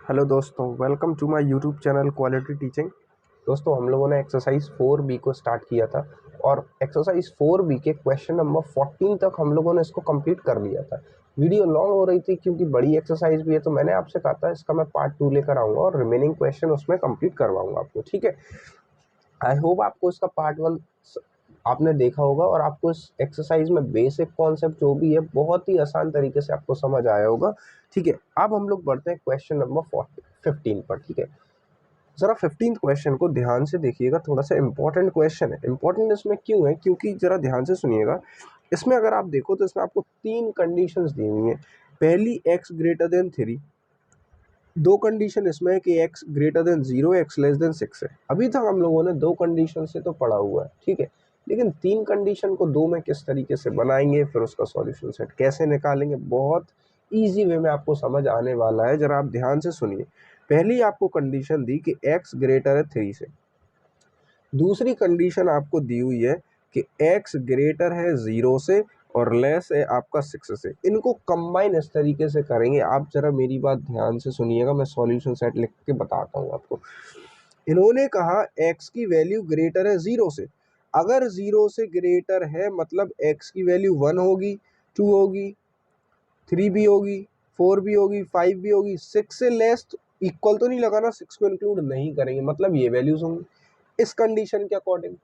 Hello दोस्तों, welcome to my YouTube channel quality teaching. दोस्तों, हम लोगों ने एक्सरसाइज 4B को स्टार्ट किया था और एक्सरसाइज 4B के क्वेश्चन नंबर 14 तक हम लोगों ने इसको कंप्लीट कर लिया था। वीडियो लॉन्ग हो रही थी क्योंकि बड़ी एक्सरसाइज भी है, तो मैंने आपसे कहा था इसका मैं पार्ट 2 लेकर आऊँगा और रिमेनिंग क्वेश्चन उसमें कंप्लीट करवाऊँगा आपको, ठीक है। आई होप आपको इसका पार्ट 1 आपने देखा होगा और आपको इस एक्सरसाइज में बेसिक कॉन्सेप्ट जो भी है बहुत ही आसान तरीके से आपको समझ आया होगा, ठीक है। अब हम लोग बढ़ते हैं क्वेश्चन नंबर 15 पर, ठीक है। जरा 15th क्वेश्चन को ध्यान से देखिएगा, थोड़ा सा इंपॉर्टेंट क्वेश्चन है। इंपॉर्टेंट इसमें क्यों है? क्योंकि जरा ध्यान से सुनिएगा। इसमें अगर आप देखो तो इसमें आपको 3 कंडीशंस दी हुई हैं। पहली x ग्रेटर देन 3, दो कंडीशन इसमें है कि x greater then 0, x less then 6 है। अभी तक हम लोगों ने 2 कंडीशन से तो पढ़ा हुआ है, ठीक है। लेकिन 3 कंडीशन को 2 में किस तरीके से बनाएंगे, फिर उसका सॉल्यूशन सेट कैसे निकालेंगे, बहुत ईजी वे में आपको समझ आने वाला है। जरा आप ध्यान से सुनिए। पहली आपको कंडीशन दी कि x ग्रेटर है 3 से। दूसरी कंडीशन आपको दी हुई है कि x ग्रेटर है 0 से और लेस है आपका 6 से। इनको कंबाइन इस तरीके से करेंगे। आप जरा मेरी बात ध्यान से सुनिएगा, मैं सॉल्यूशन सेट लिख के बताता हूँ आपको। इन्होंने कहा x की वैल्यू ग्रेटर है 0 से। अगर 0 से ग्रेटर है मतलब x की वैल्यू 1 होगी, 2 होगी, 3 भी होगी, 4 भी होगी, 5 भी होगी। 6 से लेस तो इक्वल तो नहीं लगाना, 6 को इंक्लूड नहीं करेंगे, मतलब ये वैल्यूज होंगी इस कंडीशन के अकॉर्डिंग।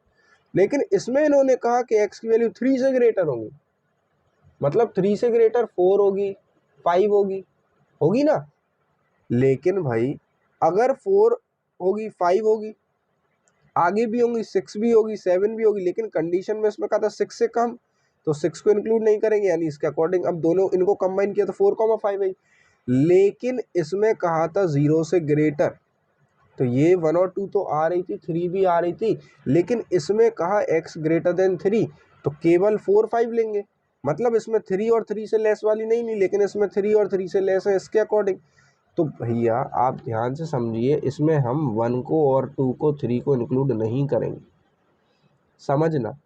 लेकिन इसमें इन्होंने कहा कि x की वैल्यू 3 से ग्रेटर होगी, मतलब 3 से ग्रेटर 4 होगी, 5 होगी, होगी ना। लेकिन भाई अगर 4 होगी, 5 होगी, आगे भी होंगी, 6 भी होगी, 7 भी होगी, लेकिन कंडीशन में इसमें कहा था 6 से कम, तो 6 को इंक्लूड नहीं करेंगे, यानी इसके अकॉर्डिंग अब दोनों इनको कंबाइन किया तो 4,5 आई। लेकिन इसमें कहा था 0 से ग्रेटर, तो ये 1 और 2 तो आ रही थी, 3 भी आ रही थी। लेकिन इसमें कहा x ग्रेटर देन 3, तो केवल 4, 5 लेंगे, मतलब इसमें 3 और 3 से लेस वाली नहीं ली, लेकिन इसमें 3 और 3 से लेस है इसके अकॉर्डिंग। तो भैया आप ध्यान से समझिए, इसमें हम 1 को और 2 को 3 को इंक्लूड नहीं करेंगे, समझना।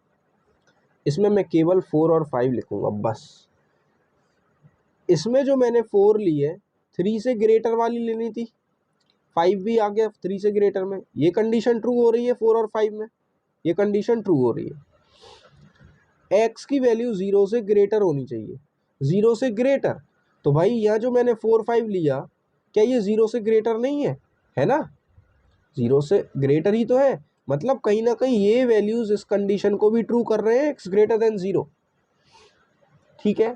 इसमें मैं केवल 4 और 5 लिखूंगा बस। इसमें जो मैंने 4 ली है, 3 से ग्रेटर वाली लेनी थी, 5 भी आ गया 3 से ग्रेटर में, ये कंडीशन ट्रू हो रही है 4 और 5 में, ये कंडीशन ट्रू हो रही है। x की वैल्यू 0 से ग्रेटर होनी चाहिए, 0 से ग्रेटर, तो भाई यहाँ जो मैंने 4, 5 लिया, क्या ये 0 से ग्रेटर नहीं है ना? 0 से ग्रेटर ही तो है, मतलब कहीं ना कहीं ये वैल्यूज इस कंडीशन को भी ट्रू कर रहे हैं, x ग्रेटर देन 0, ठीक है।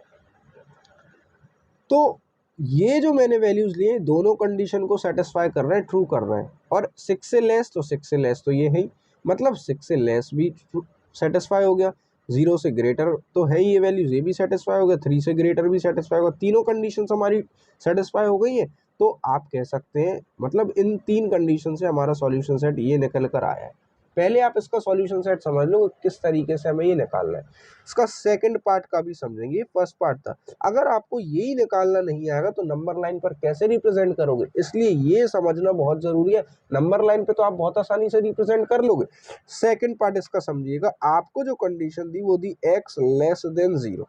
तो ये जो मैंने वैल्यूज लिए दोनों कंडीशन को सेटिस्फाई कर रहे हैं, ट्रू कर रहे हैं। और 6 से लेस, तो 6 से लेस तो ये है ही, मतलब 6 से लेस भी सेटिस्फाई हो गया, 0 से ग्रेटर तो है ही ये वैल्यूज, ये भी सेटिस्फाई हो गया, 3 से ग्रेटर भी सेटिस्फाई होगा, तीनों कंडीशन हमारी सेटिस्फाई हो गई है। तो आप कह सकते हैं मतलब इन 3 कंडीशन से हमारा सॉल्यूशन सेट ये निकल कर आया है। पहले आप इसका सॉल्यूशन सेट समझ लो किस तरीके से हमें ये निकालना है। इसका सेकंड पार्ट का भी समझेंगे, फर्स्ट पार्ट था। अगर आपको यही निकालना नहीं आएगा तो नंबर लाइन पर कैसे रिप्रेजेंट करोगे, इसलिए ये समझना बहुत जरूरी है। नंबर लाइन पे तो आप बहुत आसानी से रिप्रेजेंट कर लोगे। सेकंड पार्ट इसका समझिएगा। आपको जो कंडीशन दी वो दी x लेस देन 0,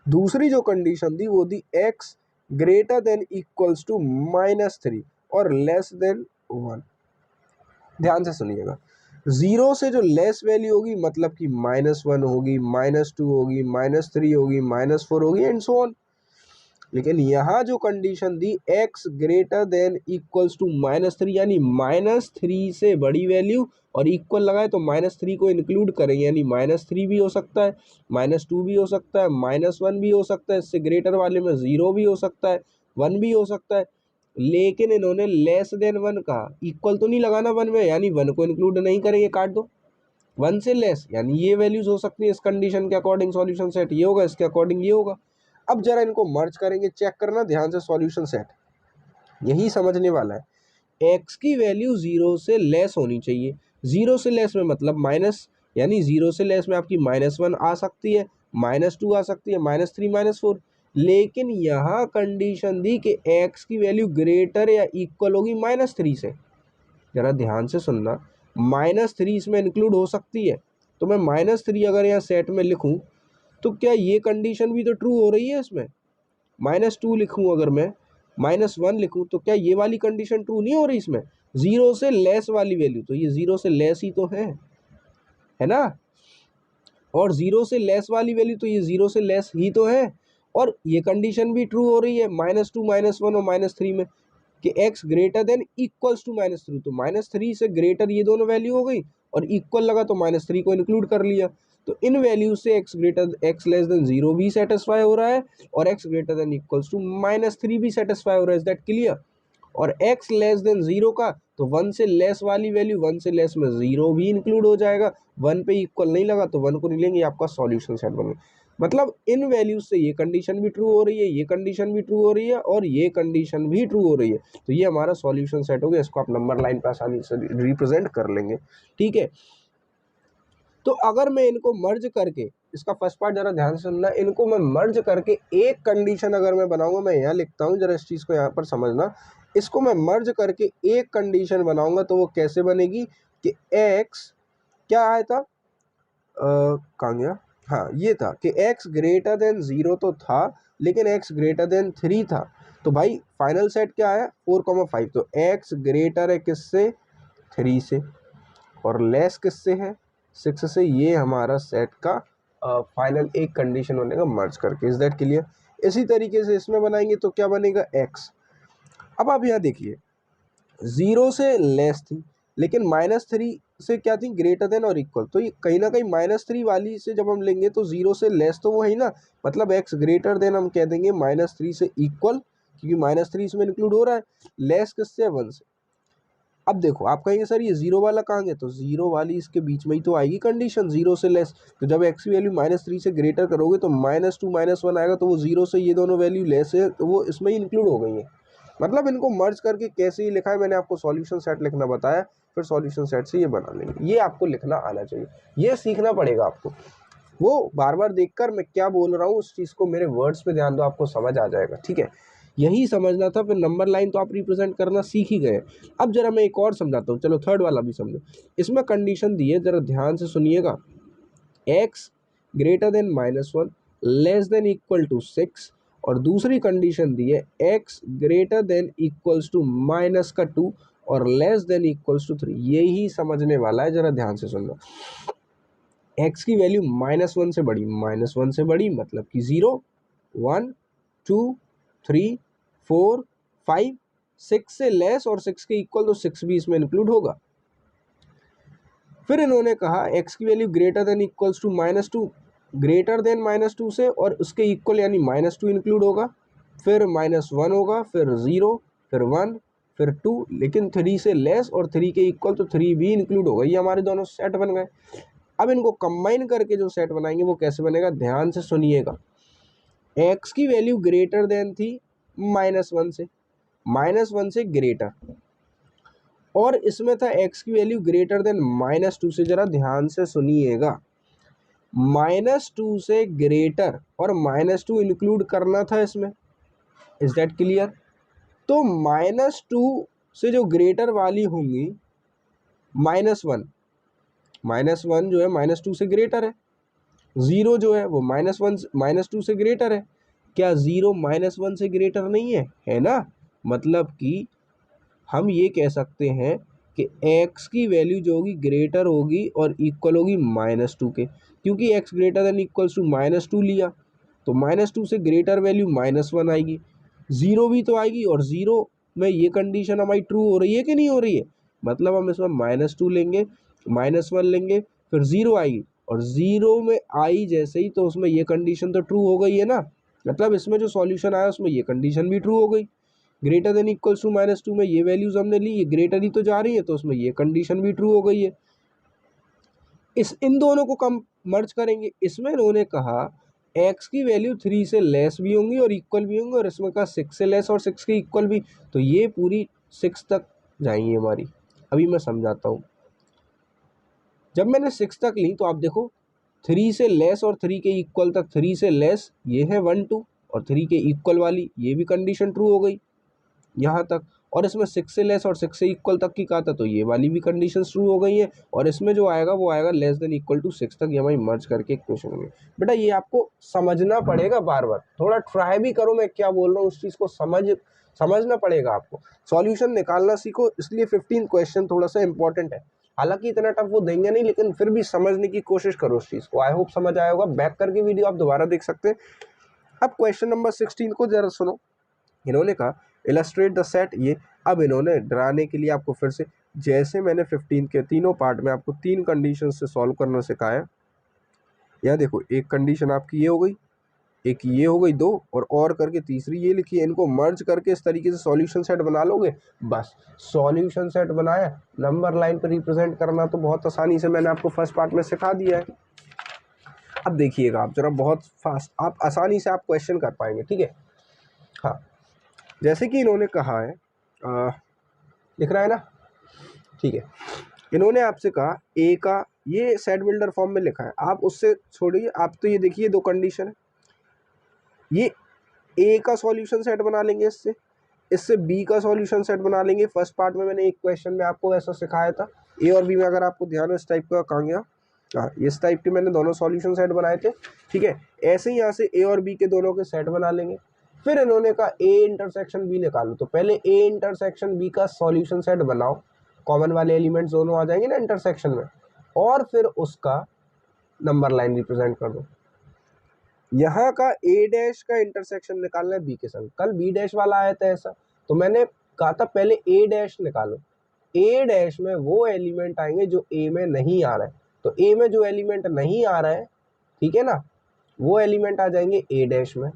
दूसरी जो कंडीशन दी वो दी x greater than equals to -3 और लेस देन 1। ध्यान से सुनिएगा, 0 से जो लेस वैल्यू होगी मतलब कि -1 होगी, -2 होगी, -3 होगी, -4 होगी एंड सो ऑन। लेकिन यहाँ जो कंडीशन दी x greater than equals to -3, यानी -3 से बड़ी वैल्यू और इक्वल लगाए तो -3 को इंक्लूड करेंगे, यानी -3 भी हो सकता है, -2 भी हो सकता है, -1 भी हो सकता है, इससे ग्रेटर वाले में 0 भी हो सकता है, 1 भी हो सकता है। लेकिन इन्होंने लेस देन 1 कहा, इक्वल तो नहीं लगाना 1 में, यानी 1 को इंक्लूड नहीं करेंगे, काट दो। 1 से लेस यानी ये वैल्यूज हो सकती है, इस कंडीशन के अकॉर्डिंग सॉल्यूशन सेट ये होगा, इसके अकॉर्डिंग ये होगा। अब जरा इनको मर्ज करेंगे, चेक करना ध्यान से सॉल्यूशन सेट, यही समझने वाला है। x की वैल्यू 0 से लेस होनी चाहिए, 0 से लेस में मतलब माइनस, यानी 0 से लेस में आपकी -1 आ सकती है, -2 आ सकती है, -3, -4। लेकिन यहाँ कंडीशन दी कि x की वैल्यू ग्रेटर या इक्वल होगी -3 से। जरा ध्यान से सुनना, -3 इसमें इंक्लूड हो सकती है, तो मैं -3 अगर यहाँ सेट में लिखूं तो क्या ये कंडीशन भी तो ट्रू हो रही है इसमें। -2 लिखूं अगर मैं -1 लिखूं तो क्या ये वाली कंडीशन ट्रू नहीं हो रही इसमें? 0 से लेस वाली वैल्यू, तो ये 0 से लेस ही तो है ना, और 0 से लेस वाली वैल्यू तो ये 0 से लेस ही तो है, और ये कंडीशन भी ट्रू हो रही है -2 -1 और -3 में कि x greater than equals to -3, तो -3 से ग्रेटर ये दोनों वैल्यू हो गई और इक्वल लगा तो -3 को इंक्लूड कर लिया, तो इन वैल्यू से x लेस देन 0 भी सेटिस्फाई हो रहा है और x greater than equals to -3 भी सेटिस्फाई हो रहा है। Is that clear? और x लेस देन 0 का तो 1 से लेस वाली वैल्यू, 1 से लेस में 0 भी इंक्लूड हो जाएगा, 1 पे इक्वल नहीं लगा तो 1 को नहीं लेंगे, आपका सॉल्यूशन सेट बन गया। मतलब इन वैल्यूज से ये कंडीशन भी ट्रू हो रही है, ये कंडीशन भी ट्रू हो रही है और ये कंडीशन भी ट्रू हो रही है, तो ये हमारा सॉल्यूशन सेट हो गया। इसको आप नंबर लाइन पर आसानी से रिप्रेजेंट कर लेंगे, ठीक है। तो अगर मैं इनको मर्ज करके, इसका फर्स्ट पार्ट जरा ध्यान से सुनना, इनको मैं मर्ज करके एक कंडीशन अगर मैं बनाऊंगा, मैं यहाँ लिखता हूँ जरा इस चीज़ को यहाँ पर समझना, इसको मैं मर्ज करके एक कंडीशन बनाऊंगा तो वो कैसे बनेगी कि x क्या आया था, कहाँ गया, हाँ ये था कि x ग्रेटर देन 0 तो था लेकिन x ग्रेटर देन 3 था, तो भाई फाइनल सेट क्या आया 4,5, तो x ग्रेटर है किससे, 3 से, और लेस किससे है, 6 से। ये हमारा सेट का फाइनल एक कंडीशन बनेगा मर्ज करके। Is that clear? इसी तरीके से इसमें बनाएंगे तो क्या बनेगा x। अब आप यहाँ देखिए 0 से लेस थी लेकिन -3 से क्या थी, ग्रेटर देन और इक्वल, तो ये कहीं ना कहीं -3 वाली से जब हम लेंगे तो 0 से लेस तो वो है ना, मतलब x ग्रेटर देन हम कह देंगे -3 से इक्वल, क्योंकि -3 इसमें इंक्लूड हो रहा है, लेस किससे, 1 से। अब देखो आप कहेंगे सर ये 0 वाला कहाँ गया, तो 0 वाली इसके बीच में ही तो आएगी कंडीशन 0 से लेस, तो जब x की वैल्यू -3 से ग्रेटर करोगे तो -2 -1 आएगा, तो वो 0 से ये दोनों वैल्यू लेस है तो वो इसमें ही इंक्लूड हो गई है। मतलब इनको मर्ज करके कैसे ही लिखा है, मैंने आपको सॉल्यूशन सेट लिखना बताया, फिर सॉल्यूशन सेट से ये बना लेंगे, ये आपको लिखना आना चाहिए, ये सीखना पड़ेगा आपको। वो बार बार देखकर मैं क्या बोल रहा हूँ उस चीज़ को मेरे वर्ड्स पे ध्यान दो, आपको समझ आ जाएगा, ठीक है। यही समझना था, फिर नंबर लाइन तो आप रिप्रेजेंट करना सीख ही गए। अब जरा मैं एक और समझाता हूँ, चलो थर्ड वाला भी समझो। इसमें कंडीशन दी है, जरा ध्यान से सुनिएगा, x greater than -1 less than equal to 6, और दूसरी कंडीशन दी है x greater than equals to -2 और लेस देन इक्वल्स टू 3। यही समझने वाला है, जरा ध्यान से सुनना। x की वैल्यू -1 से बड़ी, -1 से बड़ी मतलब कि 0, 1, 2, 3, 4, 5, 6 से लेस और 6 के इक्वल, तो 6 भी इसमें इंक्लूड होगा। फिर इन्होंने कहा x की value greater than equals to -2, greater than -2 से और उसके इक्वल यानी -2 इंक्लूड होगा, फिर -1 होगा, फिर 0, फिर 1, फिर 2, लेकिन 3 से लेस और 3 के इक्वल, तो 3 भी इंक्लूड होगा। ये हमारे दोनों सेट बन गए। अब इनको कंबाइन करके जो सेट बनाएंगे वो कैसे बनेगा, ध्यान से सुनिएगा। x की वैल्यू ग्रेटर देन थी -1 से, -1 से ग्रेटर, और इसमें था x की वैल्यू ग्रेटर देन -2 से, जरा ध्यान से सुनिएगा, -2 से ग्रेटर और -2 इंक्लूड करना था इसमें। Is that clear? तो -2 से जो ग्रेटर वाली होंगी, -1 जो है -2 से ग्रेटर है, 0 जो है वो -2 से ग्रेटर है, क्या 0 -1 से ग्रेटर नहीं है ना, मतलब कि हम ये कह सकते हैं कि x की वैल्यू जो होगी ग्रेटर होगी और इक्वल होगी -2 के, क्योंकि x greater than equals to -2 लिया, तो -2 से ग्रेटर वैल्यू -1 आएगी, 0 भी तो आएगी, और 0 में ये कंडीशन हमारी ट्रू हो रही है कि नहीं हो रही है, मतलब हम इसमें -2 लेंगे, -1 लेंगे, फिर 0 आएगी, और 0 में आई जैसे ही तो उसमें ये कंडीशन तो ट्रू हो गई है ना, मतलब इसमें जो सॉल्यूशन आया उसमें ये कंडीशन भी ट्रू हो गई। ग्रेटर देन इक्वल्स टू -2 में ये वैल्यूज हमने ली, ये ग्रेटर ही तो जा रही है, तो उसमें ये कंडीशन भी ट्रू हो गई है। इन दोनों को कम मर्ज करेंगे, इसमें इन्होंने कहा x की वैल्यू 3 से लेस भी होंगी और इक्वल भी होंगी, और इसमें कहा 6 से लेस और 6 के इक्वल भी, तो ये पूरी 6 तक जाएंगी हमारी। अभी मैं समझाता हूँ। जब मैंने 6 तक ली तो आप देखो 3 से लेस और 3 के इक्वल तक, 3 से लेस ये है 1, 2, और 3 के इक्वल वाली ये भी कंडीशन ट्रू हो गई यहाँ तक, और इसमें 6 से लेस और 6 से इक्वल तक की कहा था, तो ये वाली भी कंडीशन शुरू हो गई है, और इसमें जो आएगा वो आएगा लेस देन इक्वल टू 6 तक, ये हमारी मर्ज करके इक्वेशन होगी। बेटा ये आपको समझना पड़ेगा, बार बार थोड़ा ट्राई भी करो मैं क्या बोल रहा हूँ, उस चीज़ को समझना पड़ेगा आपको, सॉल्यूशन निकालना सीखो। इसलिए 15 क्वेश्चन थोड़ा सा इंपॉर्टेंट है, हालांकि इतना टफ वो देंगे नहीं, लेकिन फिर भी समझने की कोशिश करो उस चीज़ को। आई होप समझ आया होगा, बैक करके वीडियो आप दोबारा देख सकते हैं। अब क्वेश्चन नंबर 16 को जरा सुनो। इन्होंने कहा इलस्ट्रेट द सेट, ये अब इन्होंने डराने के लिए आपको फिर से, जैसे मैंने 15 के तीनों पार्ट में आपको 3 कंडीशन से सॉल्व करना सिखाया। यहाँ देखो, एक कंडीशन आपकी ये हो गई, एक ये हो गई, 2 और करके तीसरी ये लिखी है। इनको मर्ज करके इस तरीके से सॉल्यूशन सेट बना लोगे, बस सॉल्यूशन सेट बनाया। नंबर लाइन पर रिप्रेजेंट करना तो बहुत आसानी से मैंने आपको फर्स्ट पार्ट में सिखा दिया है। अब देखिएगा आप जरा, बहुत फास्ट, आप आसानी से आप क्वेश्चन कर पाएंगे, ठीक है। हाँ, जैसे कि इन्होंने कहा है, दिख रहा है ना, ठीक है। इन्होंने आपसे कहा ए का, ये सेट बिल्डर फॉर्म में लिखा है, आप उससे छोड़िए, आप तो ये देखिए 2 कंडीशन है। ये ए का सॉल्यूशन सेट बना लेंगे, इससे बी का सॉल्यूशन सेट बना लेंगे। फर्स्ट पार्ट में मैंने एक क्वेश्चन में आपको ऐसा सिखाया था, ए और बी में अगर आपको ध्यान हो, इस टाइप का कहाँ गया, हाँ, इस टाइप के मैंने दोनों सॉल्यूशन सेट बनाए थे, ठीक है। ऐसे ही यहाँ से ए और बी के दोनों के सेट बना लेंगे। फिर इन्होंने कहा ए इंटरसेक्शन बी निकालो, तो पहले ए इंटरसेक्शन बी का सॉल्यूशन सेट बनाओ, कॉमन वाले एलिमेंट्स दोनों आ जाएंगे ना इंटरसेक्शन में, और फिर उसका नंबर लाइन रिप्रेजेंट कर दो। यहाँ का ए डैश का इंटरसेक्शन निकालना है बी के संग, कल बी डैश वाला आया था ऐसा, तो मैंने कहा था पहले ए डैश निकालो। ए डैश में वो एलिमेंट आएंगे जो ए में नहीं आ रहा है, तो ए में जो एलिमेंट नहीं आ रहा है, ठीक है ना, वो एलिमेंट आ जाएंगे ए डैश में,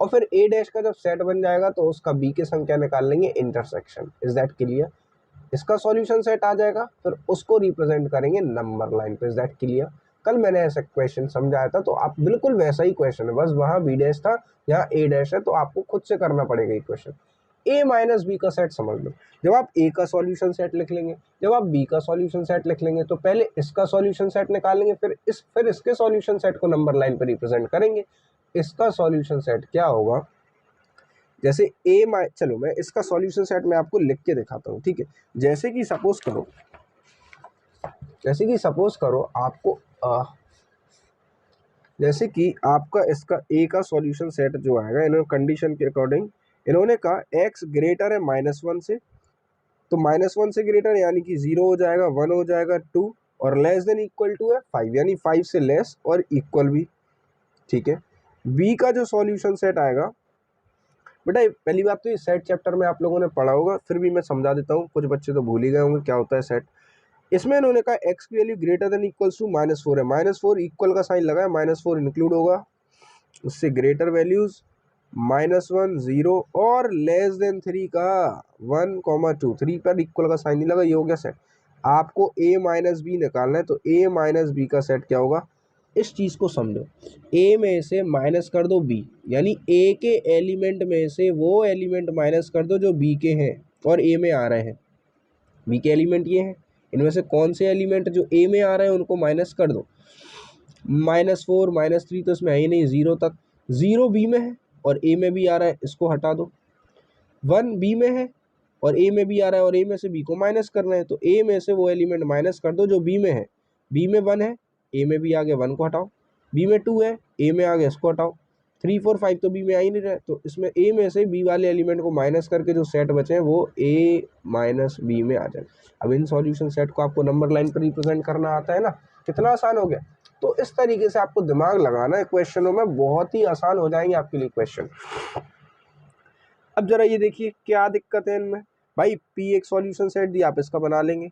और फिर ए डैश का जब सेट बन जाएगा तो उसका बी के संग क्या निकाल लेंगे, इंटरसेक्शन। Is that clear? इसका सॉल्यूशन सेट आ जाएगा, फिर उसको रिप्रेजेंट करेंगे नंबर लाइन पे। Is that clear? कल मैंने ऐसा क्वेश्चन समझाया था, तो आप बिल्कुल वैसा ही क्वेश्चन है, बस वहाँ बी डैश था, यहाँ ए डैश है, तो आपको खुद से करना पड़ेगा ये क्वेश्चन। ए माइनस बी का सेट समझ लो, जब आप ए का सॉल्यूशन सेट लिख लेंगे, जब आप बी का सॉल्यूशन सेट लिख लेंगे, तो पहले इसका सॉल्यूशन सेट निकालेंगे, फिर इसके सॉल्यूशन सेट को नंबर लाइन पर रिप्रेजेंट करेंगे। इसका सॉल्यूशन सेट क्या होगा, जैसे चलो मैं इसका सॉल्यूशन सेट मैं आपको लिख के दिखाता हूँ, ठीक है। जैसे कि सपोज करो आपको जैसे कि आपका इसका ए का सॉल्यूशन सेट जो आएगा, इन्होंने कंडीशन के अकॉर्डिंग इन्होंने कहा x ग्रेटर है -1 से, तो -1 से ग्रेटर यानी कि 0 हो जाएगा, 1 हो जाएगा, 2, और लेस देन इक्वल टू है 5, यानी 5 से लेस और इक्वल भी, ठीक है। बी का जो सॉल्यूशन सेट आएगा, बेटा पहली बात तो ये सेट चैप्टर में आप लोगों ने पढ़ा होगा, फिर भी मैं समझा देता हूँ, कुछ बच्चे तो भूल ही गए होंगे क्या होता है सेट। इसमें इन्होंने कहा x की value greater than equals to -4 है, -4 इक्वल का साइन लगा है, -4 इंक्लूड होगा, उससे ग्रेटर वैल्यूज -1 0 और लेस देन 3 का 1, 2, 3 पर इक्वल का साइन नहीं लगा, ये हो गया सेट। आपको a माइनस बी निकालना है, तो a माइनस बी का सेट क्या होगा, इस चीज़ को समझो। a में से माइनस कर दो b, यानी a के एलिमेंट में से वो एलिमेंट माइनस कर दो जो b के हैं और a में आ रहे हैं। b के एलिमेंट ये हैं, इनमें से कौन से एलिमेंट जो a में आ रहे हैं उनको माइनस कर दो। -4 -3 तो इसमें है ही नहीं, 0 तक, 0 b में है और a में भी आ रहा है, इसको हटा दो। 1 b में है और a में भी आ रहा है और a में से b को माइनस करना है, तो a में से वो एलिमेंट माइनस कर दो जो b में है। b में 1 है, a में भी आ गया, 1 को हटाओ। b में 2 है, a में आ गया, इसको हटाओ। 3 4 5 तो b में आ ही नहीं रहा, तो इसमें a में से b वाले एलिमेंट को माइनस करके जो सेट बचे हैं वो a माइनस b में आ जाए। अब इन सॉल्यूशन सेट को आपको नंबर लाइन पर रिप्रेजेंट करना आता है ना, कितना आसान हो गया। तो इस तरीके से आपको दिमाग लगाना है क्वेश्चनों में, बहुत ही आसान हो जाएंगे आपके लिए क्वेश्चन। अब जरा ये देखिए क्या दिक्कत है इनमें, भाई P एक सॉल्यूशन सेट दिया, आप इसका बना लेंगे।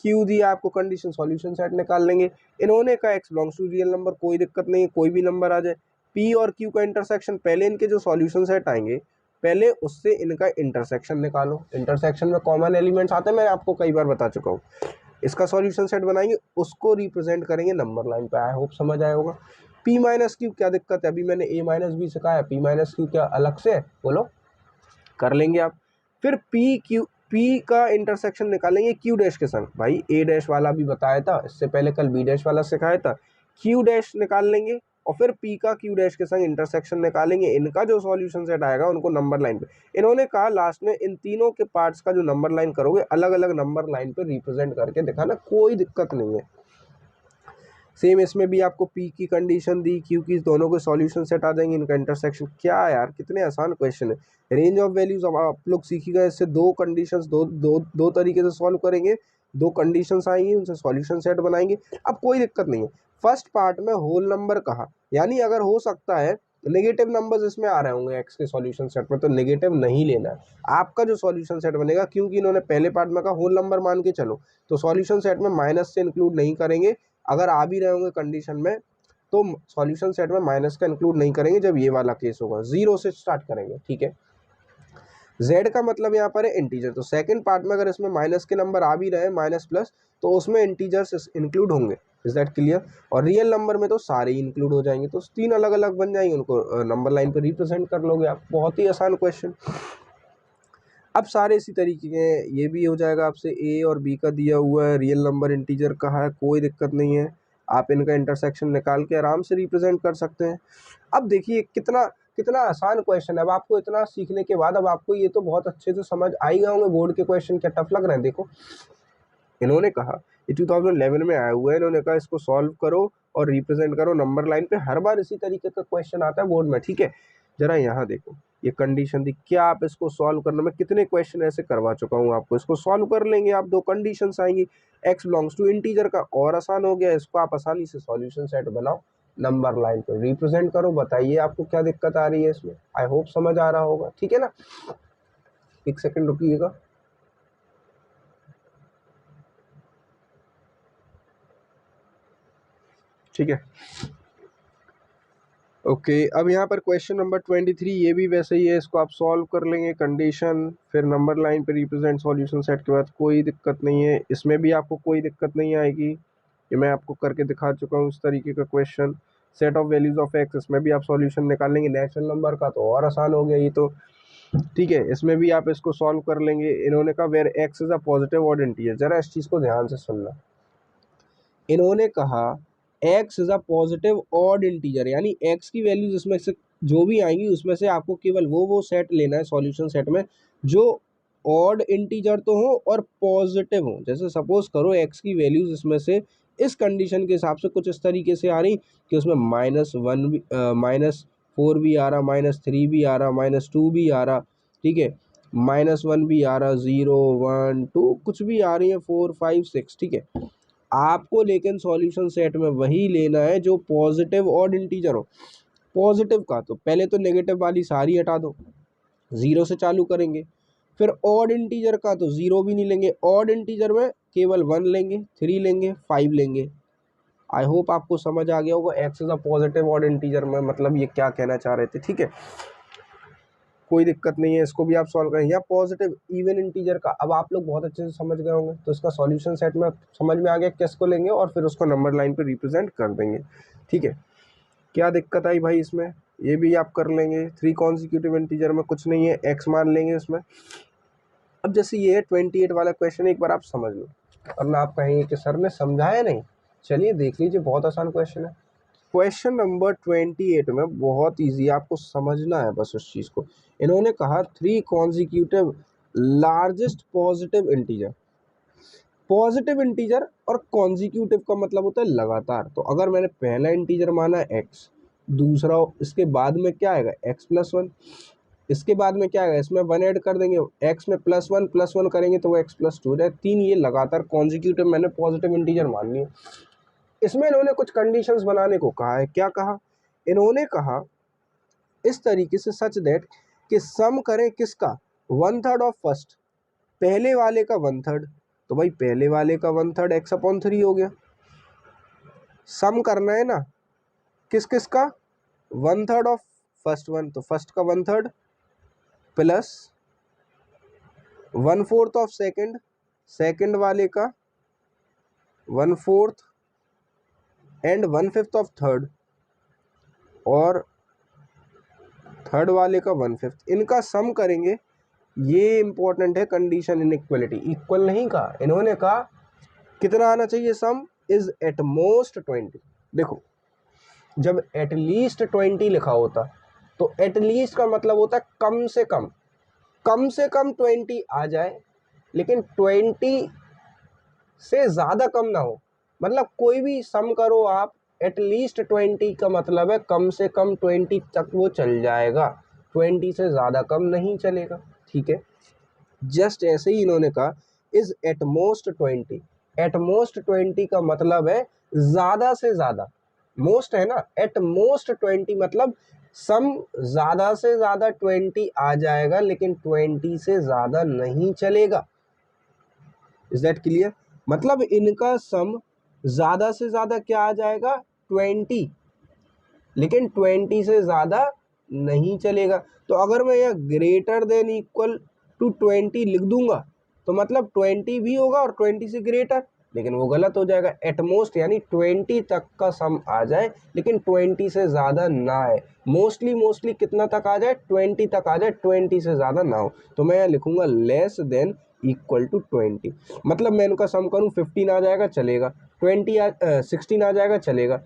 Q दिया आपको कंडीशन, सॉल्यूशन सेट निकाल लेंगे। इन्होंने कहा x belongs to real number, कोई दिक्कत नहीं है, कोई भी नंबर आ जाए। P और Q का इंटरसेक्शन, पहले इनके जो सॉल्यूशन सेट आएंगे पहले उससे इनका इंटरसेक्शन निकालो। इंटरसेक्शन में कॉमन एलिमेंट्स आते हैं, मैं आपको कई बार बता चुका हूँ। इसका सॉल्यूशन सेट बनाएंगे, उसको रिप्रेजेंट करेंगे नंबर लाइन पे। आई होप समझ आया होगा। P माइनस Q क्या दिक्कत है, अभी मैंने A माइनस बी सिखाया, P माइनस Q क्या अलग से, बोलो, कर लेंगे आप। फिर P का इंटरसेक्शन निकालेंगे Q डैश के संग, भाई A डैश वाला भी बताया था इससे पहले, कल B डैश वाला सिखाया था। Q डैश निकाल लेंगे और फिर P का Q डैश के संग इंटरसेक्शन निकालेंगे। इनका जो सॉल्यूशन सेट आएगा उनको नंबर लाइन पे, इन्होंने कहा लास्ट में इन तीनों के पार्ट्स का जो नंबर लाइन करोगे अलग अलग नंबर लाइन पे रिप्रेजेंट करके दिखाना, कोई दिक्कत नहीं है। सेम इसमें भी आपको पी की कंडीशन दी, क्यू की, दोनों के सॉल्यूशन सेट आ जाएंगे, इनका इंटरसेक्शन। क्या यार, कितने आसान क्वेश्चन है। रेंज ऑफ वैल्यूज अब आप लोग सीखिएगा, इससे दो कंडीशंस दो तरीके से सॉल्व करेंगे, दो कंडीशंस आएंगी, उनसे सॉल्यूशन सेट बनाएंगे। अब कोई दिक्कत नहीं है। फर्स्ट पार्ट में होल नंबर कहा, यानी अगर हो सकता है नेगेटिव नंबर्स इसमें आ रहे होंगे एक्स के सॉल्यूशन सेट में, तो नेगेटिव नहीं लेना है आपका जो सॉल्यूशन सेट बनेगा, क्योंकि इन्होंने पहले पार्ट में कहा होल नंबर मान के चलो, तो सॉल्यूशन सेट में माइनस से इंक्लूड नहीं करेंगे। अगर आ भी रहे होंगे कंडीशन में तो सॉल्यूशन सेट में माइनस का इंक्लूड नहीं करेंगे, जब ये वाला केस होगा। जीरो से स्टार्ट करेंगे, ठीक है। z का मतलब यहाँ पर है इंटीजर, तो सेकंड पार्ट में अगर इसमें माइनस के नंबर आ भी रहे हैं, माइनस प्लस, तो उसमें इंटीजर्स इंक्लूड होंगे। Is that clear? और रियल नंबर में तो सारे इंक्लूड हो जाएंगे, तो तीन अलग अलग बन जाएंगे, उनको नंबर लाइन पे रिप्रेजेंट कर लोगे आप। बहुत ही आसान क्वेश्चन। अब सारे इसी तरीके के, ये भी हो जाएगा आपसे, ए और बी का दिया हुआ है, रियल नंबर इंटीजर का है, कोई दिक्कत नहीं है, आप इनका इंटरसेक्शन निकाल के आराम से रिप्रेजेंट कर सकते हैं। अब देखिए कितना कितना आसान क्वेश्चन है। अब आपको इतना सीखने के बाद अब आपको ये तो बहुत अच्छे से समझ आ ही गए होंगे बोर्ड के क्वेश्चन क्या टफ लग रहे हैं। देखो इन्होंने कहा ये 2011 में आया हुआ है, इन्होंने कहा इसको सॉल्व करो और रिप्रेजेंट करो नंबर लाइन पे। हर बार इसी तरीके का क्वेश्चन आता है बोर्ड में, ठीक है। जरा यहाँ देखो, ये कंडीशन दी, क्या आप इसको सॉल्व करने में, कितने क्वेश्चन ऐसे करवा चुका हूँ आपको, इसको सॉल्व कर लेंगे आप। दो कंडीशंस आएंगी, x बिलोंग्स टू इंटीजर का और आसान हो गया, इसको आप आसानी से सॉल्यूशन सेट बनाओ, नंबर लाइन पे रिप्रेजेंट करो। बताइए आपको क्या दिक्कत आ रही है इसमें। आई होप समझ आ रहा होगा, ठीक है ना। एक सेकंड रुकिएगा। ठीक है, ओके। अब यहाँ पर क्वेश्चन नंबर 23, ये भी वैसे ही है, इसको आप सॉल्व कर लेंगे, कंडीशन फिर नंबर लाइन पे रिप्रेजेंट सॉल्यूशन सेट के बाद, कोई दिक्कत नहीं है। इसमें भी आपको कोई दिक्कत नहीं आएगी, ये मैं आपको करके दिखा चुका हूँ इस तरीके का question. Set of values of x, इसमें भी आप सॉल्यूशन निकाल लेंगे। नेचुरल नंबर का तो और आसान हो गया ये तो, ठीक है। इसमें भी आप इसको सॉल्व कर लेंगे। इन्होंने कहा where x is a positive odd integer, जरा इस चीज़ को ध्यान से सुनना। इन्होंने कहा x is a positive odd integer, यानी x की वैल्यूज इसमें से जो भी आएंगी उसमें से आपको केवल वो सेट लेना है सॉल्यूशन सेट में जो ऑड इंटीजर तो हो और पॉजिटिव हो। जैसे सपोज करो x की वैल्यूज इसमें से इस कंडीशन के हिसाब से कुछ इस तरीके से आ रही कि उसमें -1 भी, -4 भी आ रहा, -3 भी आ रहा, -2 भी आ रहा, ठीक है, -1 भी आ रहा, 0 1 2 कुछ भी आ रही है, 4 5 6, ठीक है। आपको लेकिन सॉल्यूशन सेट में वही लेना है जो पॉजिटिव ऑड इंटीजर हो। पॉजिटिव का तो पहले तो नेगेटिव वाली सारी हटा दो, जीरो से चालू करेंगे। फिर ऑड इंटीजर का तो जीरो भी नहीं लेंगे, ऑड इंटीजर में केवल 1 लेंगे, 3 लेंगे, 5 लेंगे। आई होप आपको समझ आ गया होगा x is a positive odd integer में मतलब ये क्या कहना चाह रहे थे, ठीक है। कोई दिक्कत नहीं है, इसको भी आप सॉल्व करें। या पॉजिटिव इवन इंटीजर का अब आप लोग बहुत अच्छे से समझ गए होंगे, तो इसका सॉल्यूशन सेट में समझ में आ गया किसको लेंगे और फिर उसको नंबर लाइन पे रिप्रेजेंट कर देंगे, ठीक है। क्या दिक्कत आई भाई इसमें, ये भी आप कर लेंगे। 3 कॉन्सिक्यूटिव इंटीजर में कुछ नहीं है, एक्स मान लेंगे इसमें। अब जैसे ये 28 वाला क्वेश्चन एक बार आप समझ लो, वरना आप कहेंगे कि सर ने समझाया नहीं। चलिए देख लीजिए, बहुत आसान क्वेश्चन है। क्वेश्चन नंबर 28 में बहुत इजी, आपको समझना है बस उस चीज़ को। इन्होंने कहा 3 consecutive largest positive integer. Positive integer और कॉन्सिक्यूटिव का मतलब होता है लगातार। तो अगर मैंने पहला इंटीजर माना है एक्स, दूसरा इसके बाद में क्या आएगा x+1, इसके बाद में क्या आएगा, इसमें 1 ऐड कर देंगे, x में +1 करेंगे तो वो x+2 हो जाए। 3 ये लगातार कॉन्सिक्यूटिव मैंने पॉजिटिव इंटीजर मान लिए। इसमें इन्होंने कुछ कंडीशंस बनाने को कहा है। क्या कहा इन्होंने, कहा इस तरीके से सच दैट कि सम करें किसका, 1/3 ऑफ फर्स्ट, पहले वाले का 1/3। तो भाई पहले वाले का 1/3 x/3 हो गया। सम करना है ना किस किस का, 1/3 ऑफ फर्स्ट वन, तो फर्स्ट का 1/3 प्लस 1/4 ऑफ सेकंड, सेकंड वाले का 1/4 एंड 1/5 ऑफ थर्ड, और थर्ड वाले का 1/5। इनका सम करेंगे। ये इंपॉर्टेंट है, कंडीशन इनइक्वलिटी, इक्वल नहीं कहा इन्होंने, कहा कितना आना चाहिए, सम इज एट मोस्ट 20। देखो जब एटलीस्ट 20 लिखा होता तो एटलीस्ट का मतलब होता है कम से कम, कम से कम 20 आ जाए, लेकिन 20 से ज़्यादा कम ना हो। मतलब कोई भी सम करो आप, एटलीस्ट 20 का मतलब है कम से कम 20 तक वो चल जाएगा, 20 से ज़्यादा कम नहीं चलेगा। ठीक है, जस्ट ऐसे ही इन्होंने कहा इज एटमोस्ट 20, एटमोस्ट 20 का मतलब है ज़्यादा से ज़्यादा, मोस्ट है ना, एटमोस्ट 20 मतलब सम ज़्यादा से ज़्यादा 20 आ जाएगा, लेकिन 20 से ज़्यादा नहीं चलेगा। Is that clear? मतलब इनका सम ज़्यादा से ज़्यादा क्या आ जाएगा, 20, लेकिन 20 से ज़्यादा नहीं चलेगा। तो अगर मैं यह ग्रेटर देन इक्वल टू 20 लिख दूंगा तो मतलब 20 भी होगा और 20 से ग्रेटर, लेकिन वो गलत हो जाएगा। एटमोस्ट यानी 20 तक का सम आ जाए, लेकिन 20 से ज़्यादा ना आए। मोस्टली कितना तक आ जाए, 20 तक आ जाए, 20 से ज़्यादा ना हो। तो मैं लिखूंगा लेस देन इक्वल टू 20। मतलब मैं इनका सम करूँ 15 आ जाएगा चलेगा, 16 आ जाएगा चलेगा,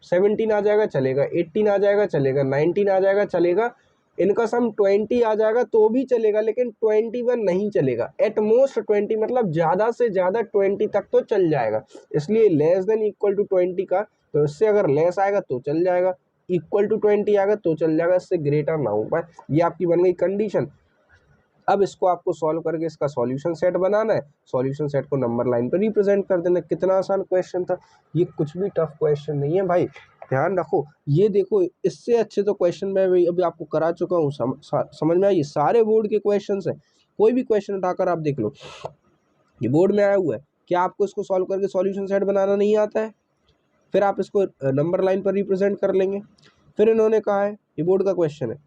17 आ जाएगा चलेगा, 18 आ जाएगा चलेगा, 19 आ जाएगा चलेगा, इनका सम 20 आ जाएगा तो भी चलेगा, लेकिन 21 नहीं चलेगा। एट मोस्ट 20 मतलब ज़्यादा से ज़्यादा 20 तक तो चल जाएगा, इसलिए लेस देन इक्वल टू 20 का, तो इससे अगर लेस आएगा तो चल जाएगा, इक्वल टू 20 आएगा तो चल जाएगा, इससे ग्रेटर ना हो पाए। ये आपकी बन गई कंडीशन। अब इसको आपको सॉल्व करके इसका सॉल्यूशन सेट बनाना है, सॉल्यूशन सेट को नंबर लाइन पर रिप्रेजेंट कर देना। कितना आसान क्वेश्चन था, ये कुछ भी टफ क्वेश्चन नहीं है भाई, ध्यान रखो। ये देखो इससे अच्छे तो क्वेश्चन मैं अभी आपको करा चुका हूँ, समझ में आई? सारे बोर्ड के क्वेश्चन है, कोई भी क्वेश्चन उठाकर आप देख लो, ये बोर्ड में आया हुआ है। क्या आपको इसको सॉल्व करके सॉल्यूशन सेट बनाना नहीं आता है? फिर आप इसको नंबर लाइन पर रिप्रेजेंट कर लेंगे। फिर इन्होंने कहा है, ये बोर्ड का क्वेश्चन है,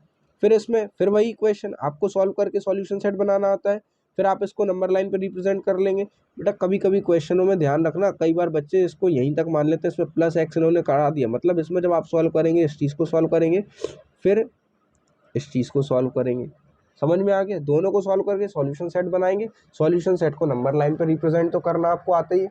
फिर इसमें फिर वही क्वेश्चन आपको सॉल्व करके सॉल्यूशन सेट बनाना आता है, फिर आप इसको नंबर लाइन पर रिप्रेजेंट कर लेंगे। बेटा कभी कभी क्वेश्चनों में ध्यान रखना, कई बार बच्चे इसको यहीं तक मान लेते हैं, इसमें प्लस एक्स इन्होंने करा दिया, मतलब इसमें जब आप सॉल्व करेंगे इस चीज़ को सॉल्व करेंगे, फिर इस चीज़ को सॉल्व करेंगे। समझ में आ गया? दोनों को सॉल्व करके सॉल्यूशन सेट बनाएंगे, सॉल्यूशन सेट को नंबर लाइन पर रिप्रेजेंट तो करना आपको आता ही है।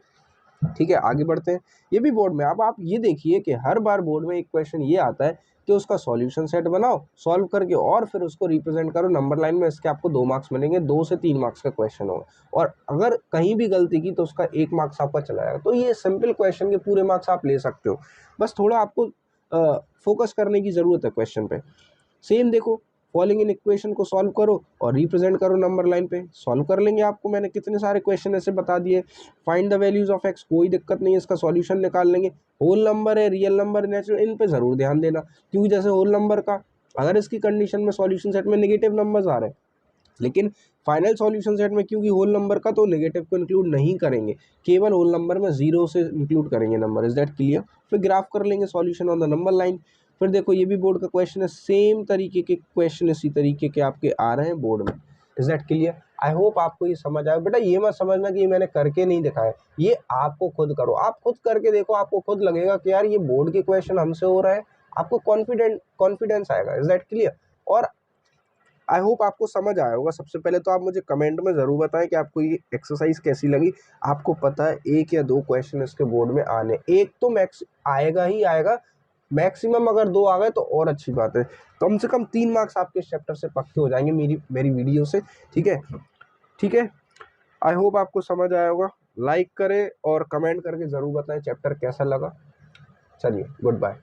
ठीक है, आगे बढ़ते हैं। ये भी बोर्ड में, अब आप ये देखिए कि हर बार बोर्ड में एक क्वेश्चन ये आता है कि उसका सॉल्यूशन सेट बनाओ, सॉल्व करके और फिर उसको रिप्रेजेंट करो नंबर लाइन में। इसके आपको 2 मार्क्स मिलेंगे, 2 से 3 मार्क्स का क्वेश्चन होगा, और अगर कहीं भी गलती की तो उसका 1 मार्क्स आपका चला जाएगा। तो ये सिंपल क्वेश्चन के पूरे मार्क्स आप ले सकते हो, बस थोड़ा आपको फोकस करने की ज़रूरत है क्वेश्चन पे। सेम देखो, फॉलोइंग इन इक्वेशन को सॉल्व करो और रिप्रेजेंट करो नंबर लाइन पे, सॉल्व कर लेंगे। आपको मैंने कितने सारे क्वेश्चन ऐसे बता दिए। Find the values of x, कोई दिक्कत नहीं है, इसका सॉल्यूशन निकाल लेंगे। होल नंबर है, रियल नंबर, नेचुरल, इन पे ज़रूर ध्यान देना, क्योंकि जैसे होल नंबर का अगर इसकी कंडीशन में सॉल्यूशन सेट में नेगेटिव नंबर्स आ रहे हैं, लेकिन फाइनल सॉल्यूशन सेट में क्योंकि होल नंबर का तो नेगेटिव को इंक्लूड नहीं करेंगे, केवल होल नंबर में 0 से इंक्लूड करेंगे नंबर। Is that clear? फिर ग्राफ कर लेंगे solution on the number line. फिर देखो ये भी बोर्ड का क्वेश्चन है, सेम तरीके के क्वेश्चन इसी तरीके के आपके आ रहे हैं बोर्ड में। Is that clear? I hope आपको ये समझ आया। बेटा ये मत समझना कि ये मैंने करके नहीं दिखाया, ये आपको खुद करो, आप खुद करके देखो, आपको खुद लगेगा कि यार ये बोर्ड के क्वेश्चन हमसे हो रहा है, आपको कॉन्फिडेंस आएगा। Is that clear? और आई होप आपको समझ आया होगा। सबसे पहले तो आप मुझे कमेंट में ज़रूर बताएं कि आपको ये एक्सरसाइज कैसी लगी। आपको पता है 1 या 2 क्वेश्चन इसके बोर्ड में आने, एक तो मैक्स आएगा ही आएगा, मैक्सिमम अगर 2 आ गए तो और अच्छी बात है। कम से कम 3 मार्क्स आपके इस चैप्टर से पक्के हो जाएंगे मेरी वीडियो से। ठीक है, ठीक है, आई होप आपको समझ आया होगा। लाइक करें और कमेंट करके ज़रूर बताएं चैप्टर कैसा लगा। चलिए, गुड बाय।